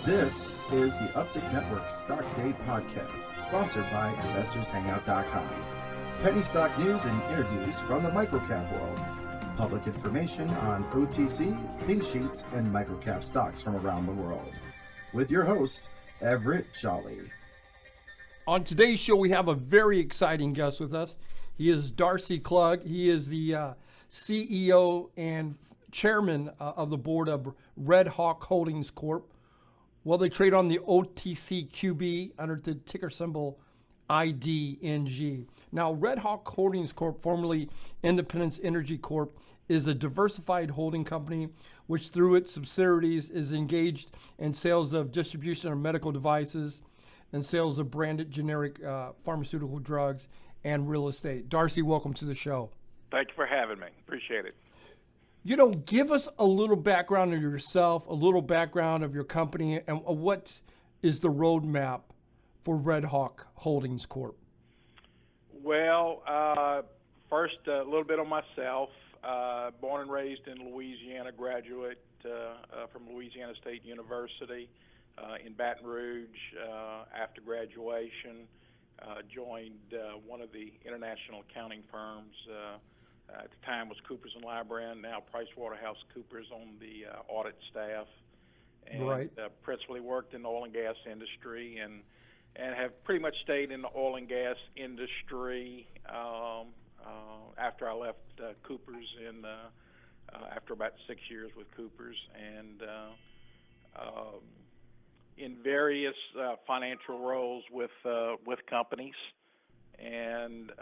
This is the Uptick Network Stock Day Podcast, sponsored by InvestorsHangout.com. Penny stock news and interviews from the microcap world. Public information on OTC, pink sheets, and microcap stocks from around the world. With your host, Everett Jolly. On today's show, we have a very exciting guest with us. He is Darcy Klug. He is the CEO and chairman of the board of RedHawk Holdings Corp. Well, they trade on the OTCQB under the ticker symbol IDNG. Now, RedHawk Holdings Corp, formerly Independence Energy Corp, is a diversified holding company which, through its subsidiaries, is engaged in sales of distribution of medical devices and sales of branded generic pharmaceutical drugs and real estate. Darcy, welcome to the show. Thank you for having me. Appreciate it. You know, give us a little background of yourself, a little background of your company, and what is the roadmap for RedHawk Holdings Corp? Well, first, a little bit on myself. Born and raised in Louisiana, graduate from Louisiana State University in Baton Rouge. After graduation, joined one of the international accounting firms. At the time was Coopers & Lybrand, now PricewaterhouseCoopers on the audit staff. And right. Principally worked in the oil and gas industry and have pretty much stayed in the oil and gas industry after I left Coopers after about 6 years with Coopers, and in various financial roles with companies. And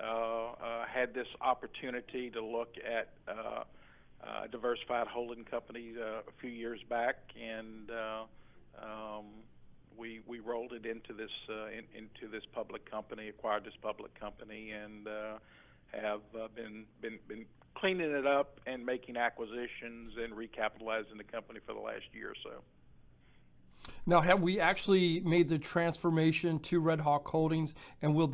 had this opportunity to look at a diversified holding company a few years back, and we rolled it into this public company, acquired this public company, and have been cleaning it up and making acquisitions and recapitalizing the company for the last year or so. Now, have we actually made the transformation to RedHawk Holdings, and will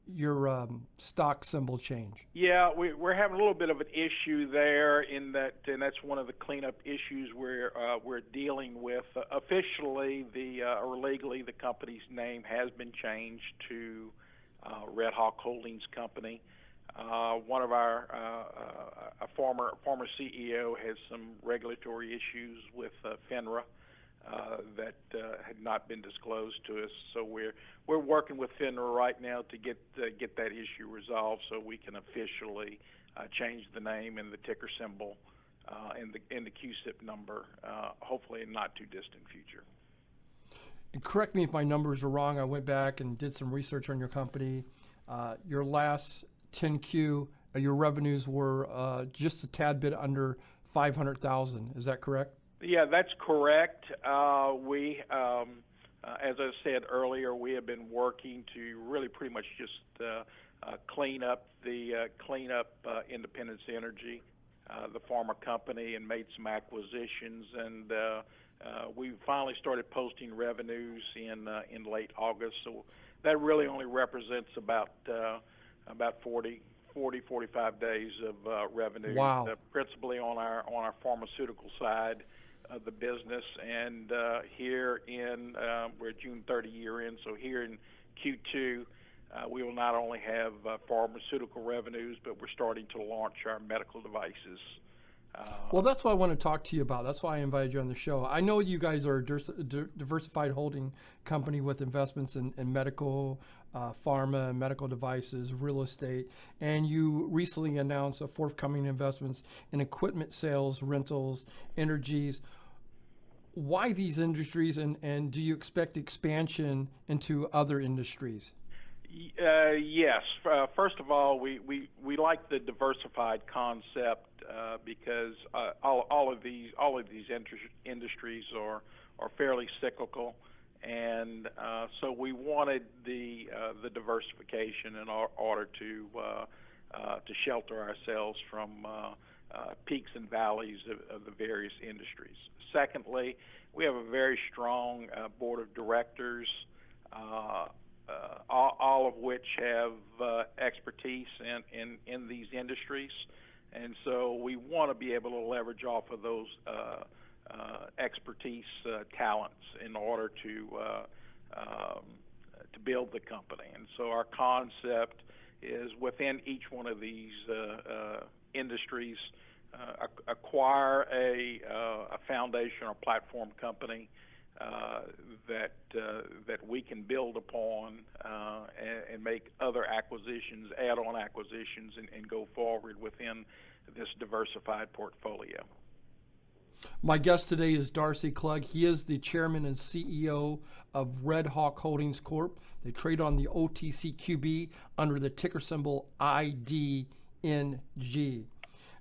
your stock symbol change? Yeah, we're having a little bit of an issue there and that's one of the cleanup issues we're dealing with. Officially, or legally, the company's name has been changed to RedHawk Holdings Company. One of our a former CEO has some regulatory issues with FINRA that had not been disclosed to us. So we're working with FINRA right now to get that issue resolved, so we can officially change the name and the ticker symbol and the QSIP number, hopefully in not too distant future. And correct me if my numbers are wrong. I went back and did some research on your company. Your last 10Q, your revenues were just a tad bit under $500,000. Is that correct? Yeah, that's correct. We, as I said earlier, we have been working to really pretty much just clean up Independence Energy, the former company, and made some acquisitions, and we finally started posting revenues in late August. So that really only represents about 45 days of revenue. Wow. Principally on our pharmaceutical side of the business, and here in we're June 30 year in, so here in Q2 we will not only have pharmaceutical revenues, but we're starting to launch our medical devices. Well, that's what I want to talk to you about. That's why I invited you on the show. I know you guys are a diversified holding company with investments in medical, pharma, medical devices, real estate, and you recently announced a forthcoming investments in equipment sales, rentals, energies. Why these industries, and do you expect expansion into other industries? Yes. First of all, we like the diversified concept because all of these industries are fairly cyclical, and so we wanted the diversification in order to shelter ourselves from peaks and valleys of the various industries. Secondly, we have a very strong board of directors, all of which have expertise in these industries, and so we want to be able to leverage off of those expertise, talents in order to build the company. And so our concept is within each one of these industries, acquire a foundation or platform company that we can build upon and make other acquisitions, add-on acquisitions, and go forward within this diversified portfolio. My guest today is Darcy Klug. He is the chairman and CEO of RedHawk Holdings Corp. They trade on the OTCQB under the ticker symbol IDNG.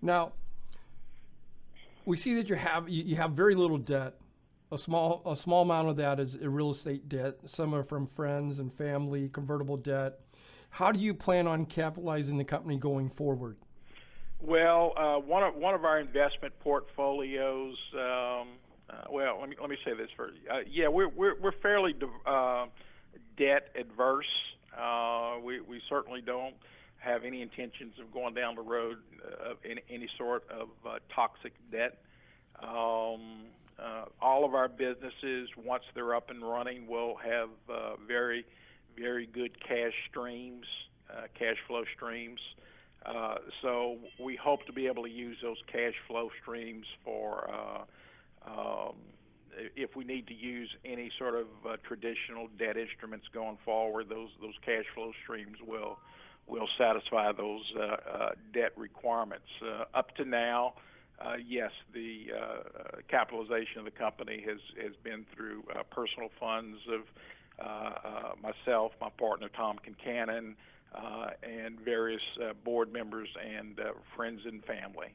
Now, we see that you have very little debt. A small amount of that is real estate debt. Some are from friends and family, convertible debt. How do you plan on capitalizing the company going forward? Well, one of our investment portfolios. Well, let me say this first. Yeah, we're fairly debt adverse. We certainly don't have any intentions of going down the road in any sort of toxic debt. All of our businesses, once they're up and running, will have very, very good cash flow streams. So we hope to be able to use those cash flow streams for if we need to use any sort of traditional debt instruments going forward. Those cash flow streams will satisfy those debt requirements. Up to now, yes, the capitalization of the company has been through personal funds of myself, my partner Tom Kincannon, and various board members and friends and family.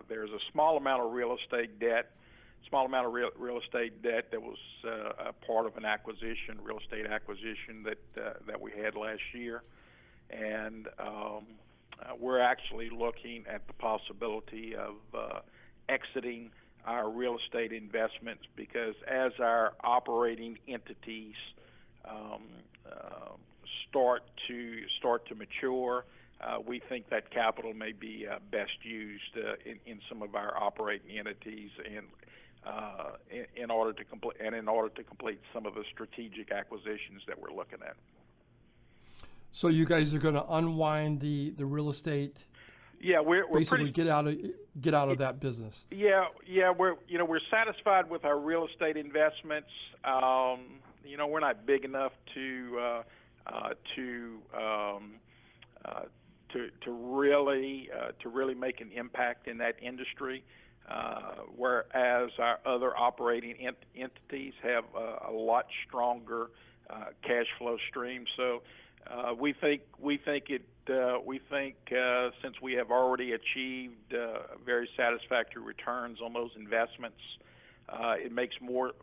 There's a small amount of real estate debt that was a part of an real estate acquisition that we had last year, and we're actually looking at the possibility of exiting our real estate investments, because as our operating entities start to mature, we think that capital may be best used in some of our operating entities, and in order to complete some of the strategic acquisitions that we're looking at. So you guys are going to unwind the real estate. Yeah, we're basically get out of that business. Yeah, we're satisfied with our real estate investments. We're not big enough to really make an impact in that industry, whereas our other operating entities have a lot stronger cash flow stream. So we think since we have already achieved very satisfactory returns on those investments, it makes more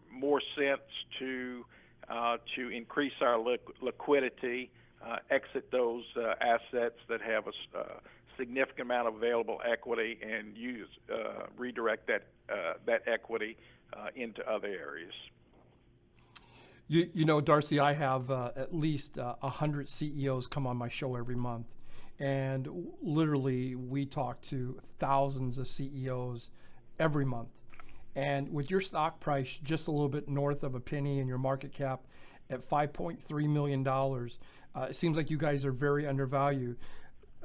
sense to increase our liquidity, exit those assets that have a significant amount of available equity, and redirect that equity into other areas. You know, Darcy, I have at least 100 CEOs come on my show every month, and literally we talk to thousands of CEOs every month. And with your stock price just a little bit north of a penny and your market cap at $5.3 million, it seems like you guys are very undervalued.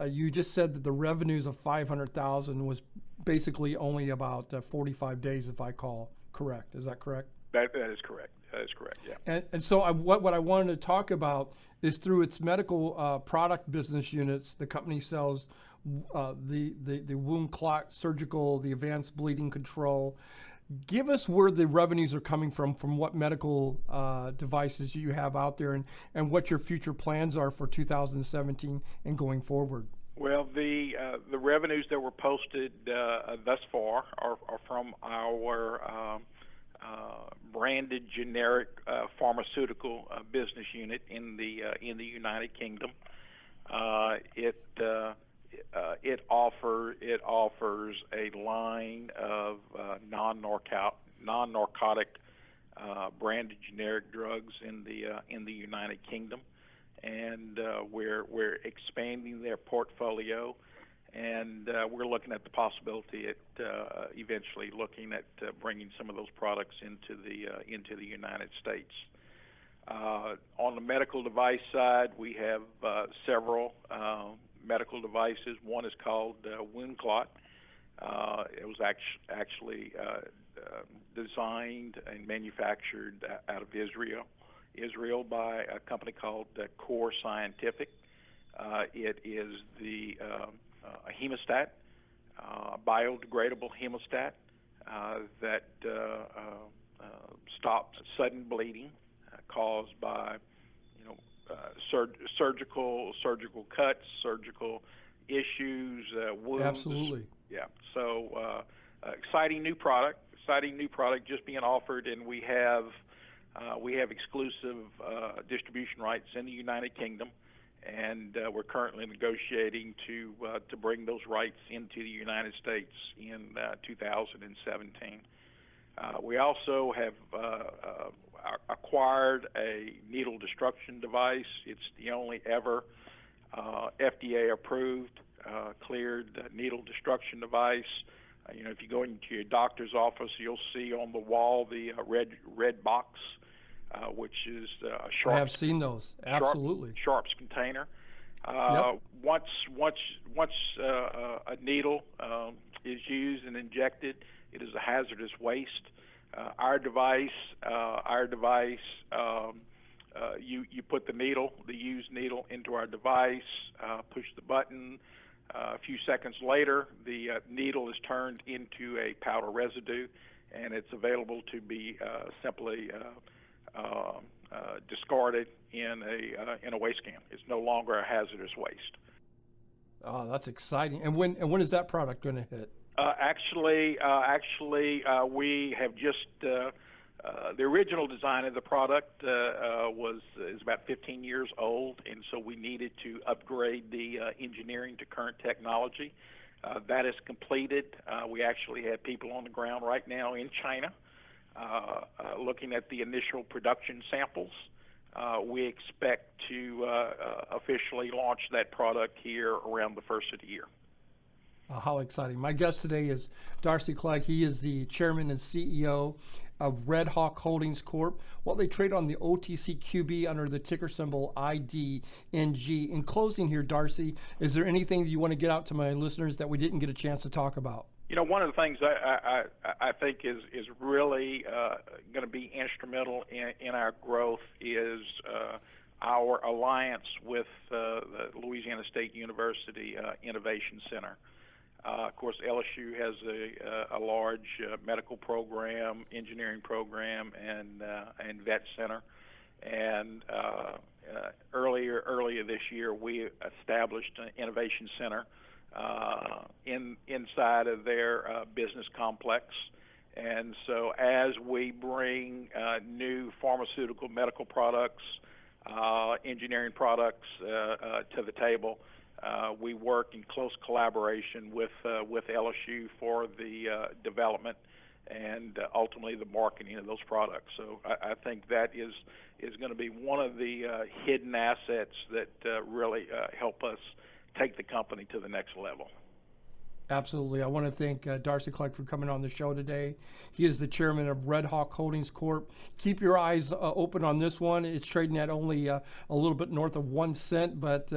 You just said that the revenues of $500,000 was basically only about 45 days, if I call correct. Is that correct? That is correct. That is correct, yeah. And so what I wanted to talk about is through its medical product business units, the company sells the wound clot surgical, the advanced bleeding control. Give us where the revenues are coming from what medical devices you have out there, and what your future plans are for 2017 and going forward. Well, the revenues that were posted thus far are from our branded generic pharmaceutical business unit in the United Kingdom. It offers a line of non-narcotic branded generic drugs in the United Kingdom, and we're expanding their portfolio. and we're looking at the possibility at eventually looking at bringing some of those products into the United States. On the medical device side, we have several medical devices. One is called wound clot. It was actually designed and manufactured out of Israel by a company called Core Scientific. It is a hemostat, biodegradable hemostat that stops sudden bleeding caused by surgical cuts, surgical issues, wounds. Absolutely. Yeah. So exciting new product just being offered, and we have exclusive distribution rights in the United Kingdom, and we're currently negotiating to bring those rights into the United States in 2017. We also have acquired a needle destruction device. It's the only ever FDA-approved, cleared needle destruction device. If you go into your doctor's office, you'll see on the wall the red box, which is a Sharps. I have seen those. Absolutely. Sharps container. Yep. Once a needle is used and injected, it is a hazardous waste. Our device, you put the used needle into our device, push the button. A few seconds later, the needle is turned into a powder residue, and it's available to be simply discarded in a waste can. It's no longer a hazardous waste. Oh, that's exciting. And when is that product going to hit? Actually, we have just the original design of the product is about 15 years old, and so we needed to upgrade the engineering to current technology. That is completed. We actually have people on the ground right now in China looking at the initial production samples. We expect to officially launch that product here around the first of the year. How exciting. My guest today is Darcy Klug. He is the chairman and CEO of RedHawk Holdings Corp. Well, they trade on the OTCQB under the ticker symbol IDNG. In closing here, Darcy, is there anything that you want to get out to my listeners that we didn't get a chance to talk about? One of the things I think is really going to be instrumental in our growth is our alliance with the Louisiana State University Innovation Center. Of course, LSU has a large medical program, engineering program, and vet center. And earlier this year, we established an innovation center inside of their business complex. And so, as we bring new pharmaceutical, medical products, engineering products to the table, we work in close collaboration with LSU for the development and ultimately the marketing of those products. So I think that is going to be one of the hidden assets that really help us take the company to the next level. Absolutely. I want to thank Darcy Klug for coming on the show today. He is the chairman of RedHawk Holdings Corp. Keep your eyes open on this one. It's trading at only a little bit north of 1 cent, but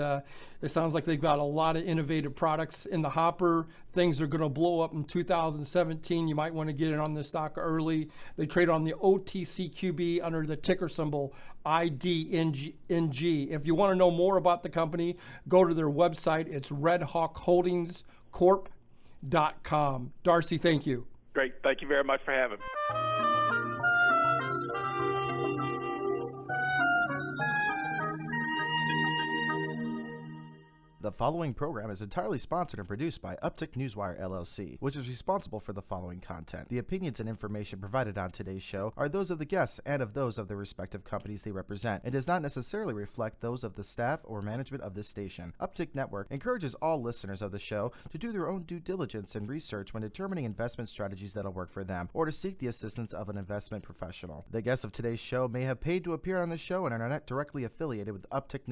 it sounds like they've got a lot of innovative products in the hopper. Things are going to blow up in 2017. You might want to get in on this stock early. They trade on the OTCQB under the ticker symbol IDNG. If you want to know more about the company, go to their website. It's RedHawkHoldingsCorp.com. Darcy, thank you. Great. Thank you very much for having me. The following program is entirely sponsored and produced by Uptick Newswire LLC, which is responsible for the following content. The opinions and information provided on today's show are those of the guests and of those of the respective companies they represent, and does not necessarily reflect those of the staff or management of this station. Uptick Network encourages all listeners of the show to do their own due diligence and research when determining investment strategies that'll work for them, or to seek the assistance of an investment professional. The guests of today's show may have paid to appear on the show and are not directly affiliated with Uptick